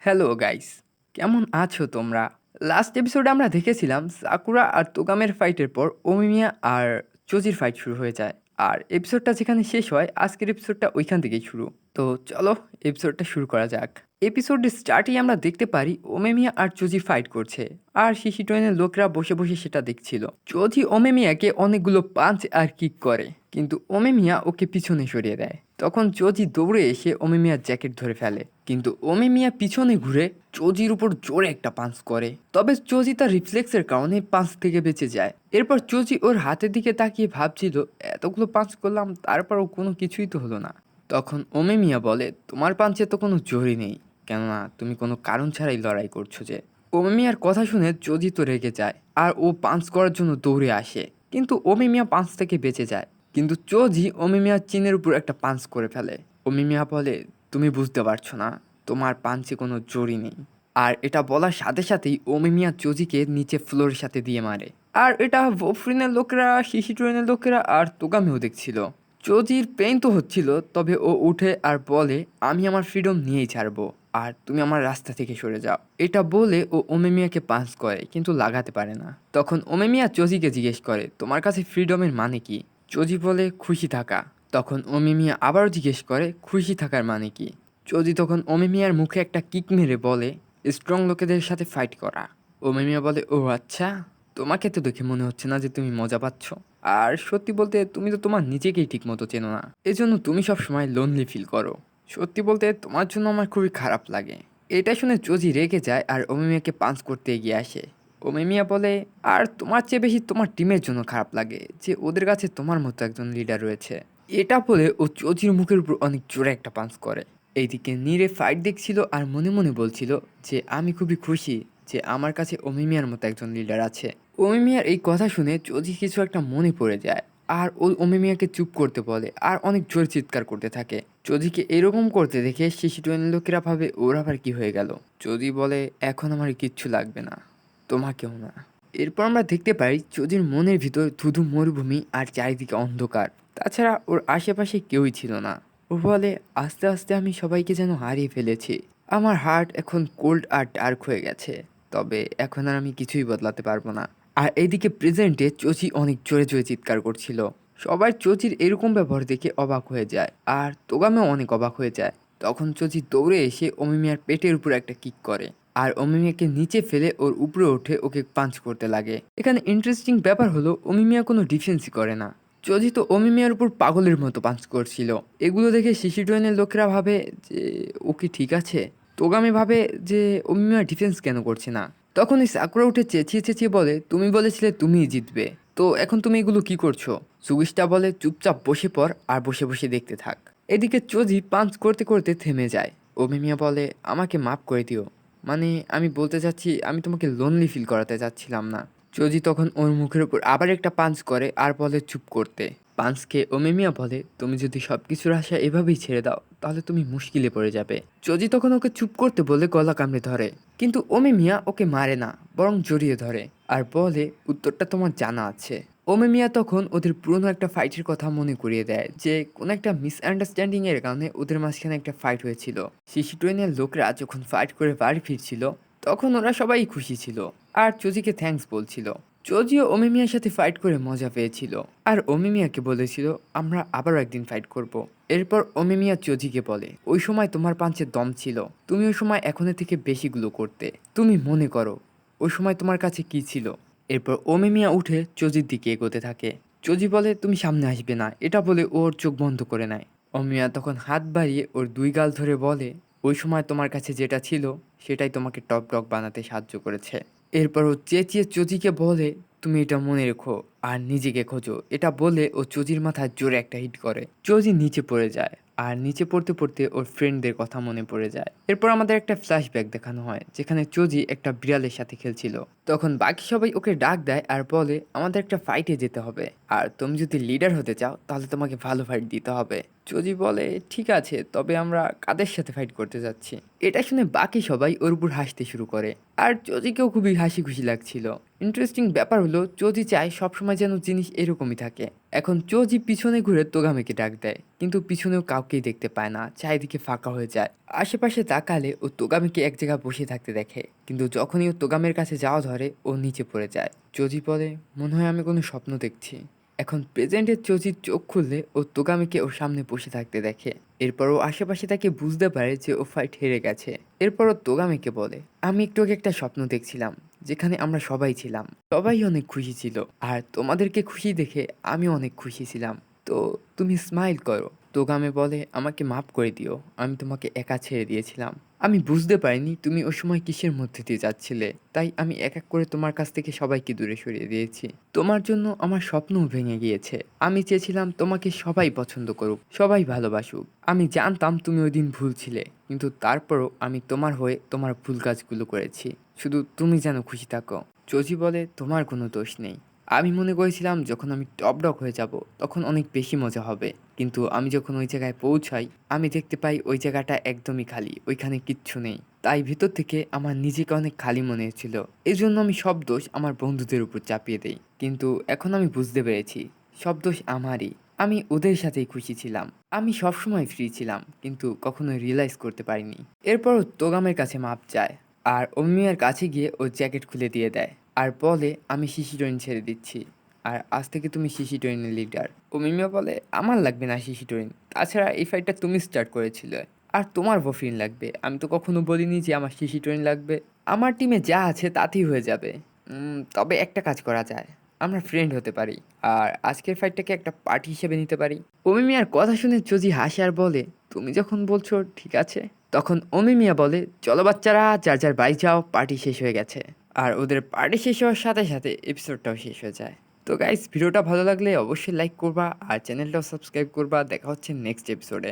Hello guys, কেমন আছো তোমরা? লাস্ট এপিসোডে আমরা দেখেছিলাম সাকুরা আর তোগামের ফাইটের পর ওমিমিয়া আর চোজির ফাইট শুরু হয়ে যায়। আর এপিসোডটা যেখানে শেষ হয় আজকের এপিসোডটা ওইখান থেকেই শুরু। তো চলো এপিসোডটা শুরু করা যাক। এপিসোডের স্টার্টেই আমরা দেখতে পারি ওমেমিয়া আর চোজি ফাইট করছে, আর শিশিটোয়েনের লোকরা বসে বসে সেটা দেখছিল। চোজি ওমেমিয়াকে অনেকগুলো পাঞ্চ আর কিক করে, কিন্তু ওমেমিয়া ওকে পিছনে সরিয়ে দেয়। তখন চোজি দৌড়ে এসে ওমেমিয়ার জ্যাকেট ধরে ফেলে, কিন্তু ওমেমিয়া পিছনে ঘুরে চোজির উপর জোরে একটা পাঞ্চ করে। তবে চোজি তার রিফ্লেক্সের কারণে পাঞ্চ থেকে বেঁচে যায়। এরপর চোজি ওর হাতের দিকে তাকিয়ে ভাবছিল, এতগুলো পাঞ্চ করলাম তারপরও কোনো কিছুই তো হলো না। তখন ওমেমিয়া বলে, তোমার পাঞ্চে তো কোনো জোরই নেই, কেননা তুমি কোনো কারণ ছাড়াই লড়াই করছো যে। ওমেমিয়ার কথা শুনে চোজি তো রেগে যায়, আর ও পাঞ্চ করার জন্য দৌড়ে আসে, কিন্তু ওমেমিয়া পাঞ্চ থেকে বেঁচে যায়। কিন্তু চোজি ওমিমিয়ার চিনের উপর একটা পাঞ্চ করে ফেলে। ওমিমিয়া বলে, তুমি বুঝতে পারছো না, তোমার পাঞ্চে কোনো জোরই নেই। আর এটা বলার সাথে সাথেই ওমিমিয়া চোজিকে নিচে ফ্লোরের সাথে দিয়ে মারে। আর এটা ভোফরিনের লোকেরা, শিশিটুরেনের লোকেরা আর তোগামেও দেখছিল। চোজির পেইন তো হচ্ছিল, তবে ও উঠে আর বলে, আমি আমার ফ্রিডম নিয়েই ছাড়বো, আর তুমি আমার রাস্তা থেকে সরে যাও। এটা বলে ও ওমেমিয়াকে পাঞ্চ করে, কিন্তু লাগাতে পারে না। তখন ওমেমিয়া চোজিকে জিজ্ঞেস করে, তোমার কাছে ফ্রিডমের মানে কি? চোজি বলে, খুশি থাকা। তখন ওমিমিয়া আবারও জিজ্ঞেস করে, খুশি থাকার মানে কি? চোজি তখন ওমিমিয়ার মুখে একটা কিক মেরে বলে, স্ট্রং লোকেদের সাথে ফাইট করা। ওমিমিয়া বলে, ও আচ্ছা, তোমাকে তো দেখে মনে হচ্ছে না যে তুমি মজা পাচ্ছ। আর সত্যি বলতে তুমি তো তোমার নিজেকেই ঠিক মতো চেনো না, এজন্য তুমি সবসময় লোনলি ফিল করো। সত্যি বলতে তোমার জন্য আমার খুবই খারাপ লাগে। এটা শুনে চোজি রেগে যায় আর ওমিমিয়াকে পাঞ্চ করতে এগিয়ে আসে। ওমেমিয়া বলে, আর তোমার চেয়ে বেশি তোমার টিমের জন্য খারাপ লাগে যে ওদের কাছে তোমার মতো একজন লিডার রয়েছে। এটা বলে ও চোজির মুখের উপর অনেক জোরে একটা পাঞ্চ করে। এইদিকে নীরে ফাইট দেখছিল আর মনে মনে বলছিল যে আমি খুবই খুশি যে আমার কাছে ওমিমিয়ার মতো একজন লিডার আছে। ওমিমিয়ার এই কথা শুনে চোজি কিছু একটা মনে পড়ে যায়, আর ও ওমিমিয়াকে চুপ করতে বলে আর অনেক জোরে চিৎকার করতে থাকে। চোজিকে এরকম করতে দেখে শিশিটোয়েন লোকেরা ভাবে ওর আবার কি হয়ে গেল। চোজি বলে, এখন আমার কিচ্ছু লাগবে না, তোমাকেও না। এরপর আমরা দেখতে পাই চোজির মনের ভিতর ধুধু মরুভূমি আর চারিদিকে অন্ধকার। তাছাড়া ওর আশেপাশে কেউই ছিল না। ও বলে, আস্তে আস্তে আমি সবাইকে যেন হারিয়ে ফেলেছি। আমার হার্ট এখন কোল্ড আর ডার্ক হয়ে গেছে। তবে এখন আর আমি কিছুই বদলাতে পারবো না। আর এইদিকে প্রেজেন্টে চোচি অনেক জোরে জোরে চিৎকার করছিল। সবাই চোচির এরকম ব্যবহার দেখে অবাক হয়ে যায়, আর তোগামেও অনেক অবাক হয়ে যায়। তখন চোচি দৌড়ে এসে অমিমিয়ার পেটের উপর একটা কিক করে, আর অমিমিয়াকে নিচে ফেলে ওর উপরে উঠে ওকে পাঞ্চ করতে লাগে। এখানে ইন্টারেস্টিং ব্যাপার হলো অমিমিয়া কোনো ডিফেন্সই করে না। চোজি তো অমিমিয়ার উপর পাগলের মতো পাঞ্চ করছিল। এগুলো দেখে শিশিটোয়েনের লোকেরা ভাবে যে ও কি ঠিক আছে। তোগামে ভাবে যে অমিমিয়া ডিফেন্স কেন করছে না। তখন এই সাকুরা উঠে চেঁচিয়ে চেঁচিয়ে বলে, তুমি বলেছিলে তুমিই জিতবে, তো এখন তুমি এগুলো কি করছো? সুগিস্টা বলে, চুপচাপ বসে পড় আর বসে বসে দেখতে থাক। এদিকে চোজি পাঞ্চ করতে করতে থেমে যায়। অমিমিয়া বলে, আমাকে মাফ করে দিও, মানে আমি বলতে চাচ্ছি আমি তোমাকে লোনলি ফিল করাতে চাচ্ছিলাম না। চোজি তখন ওর মুখের উপর আবার একটা পাঞ্চ করে আর বলে চুপ করতে। পাঞ্চকে ওমেমিয়া বলে, তুমি যদি সব কিছুর আশা এভাবেই ছেড়ে দাও তাহলে তুমি মুশকিলে পড়ে যাবে। চোজি তখন ওকে চুপ করতে বলে গলা কামড়ে ধরে, কিন্তু ওমেমিয়া ওকে মারে না, বরং জড়িয়ে ধরে আর বলে, উত্তরটা তোমার জানা আছে। ওমেমিয়া তখন ওদের পুরনো একটা ফাইটের কথা মনে করিয়ে দেয়, যে কোনো একটা মিসআন্ডারস্ট্যান্ডিং এর কারণে ওদের মাঝখানে একটা ফাইট হয়েছিল। শিশিটোয়েনের লোকরা যখন ফাইট করে বাড়ি ফিরছিল তখন ওরা সবাই খুশি ছিল আর চোজিকে থ্যাঙ্কস বলছিল। চোজিও ওমিমিয়ার সাথে ফাইট করে মজা পেয়েছিল, আর ওমিমিয়াকে বলেছিল আমরা আবারও একদিন ফাইট করব। এরপর ওমিমিয়া চোজিকে বলে, ওই সময় তোমার পাঞ্চে দম ছিল, তুমি ওই সময় এখনের থেকে বেশিগুলো করতে। তুমি মনে করো ওই সময় তোমার কাছে কি ছিল। এরপর ওমিমিয়া উঠে চোজির দিকে এগোতে থাকে। চোজি বলে, তুমি সামনে আসবে না, এটা বলে ওর চোখ বন্ধ করে নেয়। অমিয়া তখন হাত বাড়িয়ে ওর দুই গাল ধরে বলে, ওই সময় তোমার কাছে যেটা ছিল সেটাই তোমাকে টপ ডগ বানাতে সাহায্য করেছে। এরপর ও চেঁচিয়ে চোজিকে বলে, তুমি এটা মনে রেখো আর নিজেকে খোঁজো। এটা বলে ও চোজির মাথায় জোরে একটা হিট করে। চোজি নিচে পড়ে যায়, আর নিচে পড়তে পড়তে ওর ফ্রেন্ডদের কথা মনে পড়ে যায়। এরপর আমাদের একটা ফ্ল্যাশব্যাক দেখানো হয়, যেখানে চোজি একটা বিড়ালের সাথে খেলছিল। তখন বাকি সবাই ওকে ডাক দেয় আর বলে, আমাদের একটা ফাইটে যেতে হবে, আর তুমি যদি লিডার হতে চাও তাহলে তোমাকে ভালো ফাইট দিতে হবে। চোজি বলে, ঠিক আছে, তবে আমরা কাদের সাথে ফাইট করতে যাচ্ছি? এটা শুনে বাকি সবাই ওর উপর হাসতে শুরু করে। আর চোজিকেও খুবই হাসি খুশি লাগছিল। ইন্টারেস্টিং ব্যাপার হলো চোজি চায় সবসময় যেন জিনিস এরকমই থাকে। এখন চোজি পিছনে ঘুরে তোগামেকে ডাক দেয়, কিন্তু পিছনেও কাউকেই দেখতে পায় না, চারিদিকে ফাঁকা হয়ে যায়। আশেপাশে তাকালে ও তোগামিকে এক জায়গায় বসে থাকতে দেখে, কিন্তু যখনই ও তোগামের কাছে যাওয়া ধরে ও নিচে পড়ে যায়। চোজি বলে, মনে হয় আমি কোনো স্বপ্ন দেখছি। এখন প্রেজেন্টের চোজির চোখ খুললে ও তোগামিকে ওর সামনে বসে থাকতে দেখে। এরপর ও আশেপাশে তাকে বুঝতে পারে যে ও ফাইট হেরে গেছে। এরপর ও তোগামিকে বলে, আমি একটু আগে একটা স্বপ্ন দেখছিলাম যেখানে আমরা সবাই ছিলাম, সবাই অনেক খুশি ছিল, আর তোমাদেরকে খুশি দেখে আমি অনেক খুশি ছিলাম। তো তুমি স্মাইল করো। তোগামে বলে, আমাকে মাফ করে দিও, আমি তোমাকে একা ছেড়ে দিয়েছিলাম। আমি বুঝতে পারিনি তুমি ওই সময় কিসের মধ্যে দিয়ে যাচ্ছিলে, তাই আমি এক এক করে তোমার কাছ থেকে সবাইকে দূরে সরিয়ে দিয়েছি। তোমার জন্য আমার স্বপ্নও ভেঙে গিয়েছে। আমি চেয়েছিলাম তোমাকে সবাই পছন্দ করুক, সবাই ভালোবাসুক। আমি জানতাম তুমি ওই দিন ভুল ছিলে, কিন্তু তারপরও আমি তোমার হয়ে তোমার ভুল কাজগুলো করেছি, শুধু তুমি যেন খুশি থাকো। চোজি বলে, তোমার কোনো দোষ নেই। আমি মনে করেছিলাম যখন আমি টপ ডগ হয়ে যাব তখন অনেক বেশি মজা হবে, কিন্তু আমি যখন ওই জায়গায় পৌঁছাই আমি দেখতে পাই ওই জায়গাটা একদমই খালি, ওইখানে কিচ্ছু নেই। তাই ভিতর থেকে আমার নিজেকে অনেক খালি মনে হচ্ছিল। এই জন্য আমি সব দোষ আমার বন্ধুদের উপর চাপিয়ে দেই। কিন্তু এখন আমি বুঝতে পেরেছি সব দোষ আমারই। আমি ওদের সাথেই খুশি ছিলাম। আমি সবসময় ফ্রি ছিলাম, কিন্তু কখনো রিয়েলাইজ করতে পারিনি। এরপর ও তোগামের কাছে মাপ চায়, আর অমিয়ার কাছে গিয়ে ও জ্যাকেট খুলে দিয়ে দেয়, আর বলে, আমি শিশিটোইন ছেড়ে দিচ্ছি, আর আজ থেকে তুমি শিশিটোইনের লিডার। অমিয়া বলে, আমার লাগবে না শিশিটোইন, তাছাড়া এই ফাইটটা তুমি স্টার্ট করেছিলে, আর তোমার বফরিন লাগবে। আমি তো কখনো বলিনি যে আমার শিশিটোইন লাগবে। আমার টিমে যা আছে তাতেই হয়ে যাবে। তবে একটা কাজ করা যায়, আমরা ফ্রেন্ড হতে পারি, আর আজকের ফাইটটাকে একটা পার্টি হিসেবে নিতে পারি। অমিমিয়ার কথা শুনে চোজি হাসে আর বলে, তুমি যখন বলছো ঠিক আছে। তখন অমিমিয়া বলে, চলো বাচ্চারা, যার যার বাড়ি যাও, পার্টি শেষ হয়ে গেছে। আর ওদের পার্টি শেষ হওয়ার সাথে সাথে এপিসোডটাও শেষ হয়ে যায়। তো গাইস, ভিডিওটা ভালো লাগলে অবশ্যই লাইক করবা আর চ্যানেলটাও সাবস্ক্রাইব করবা। দেখা হচ্ছে নেক্সট এপিসোডে।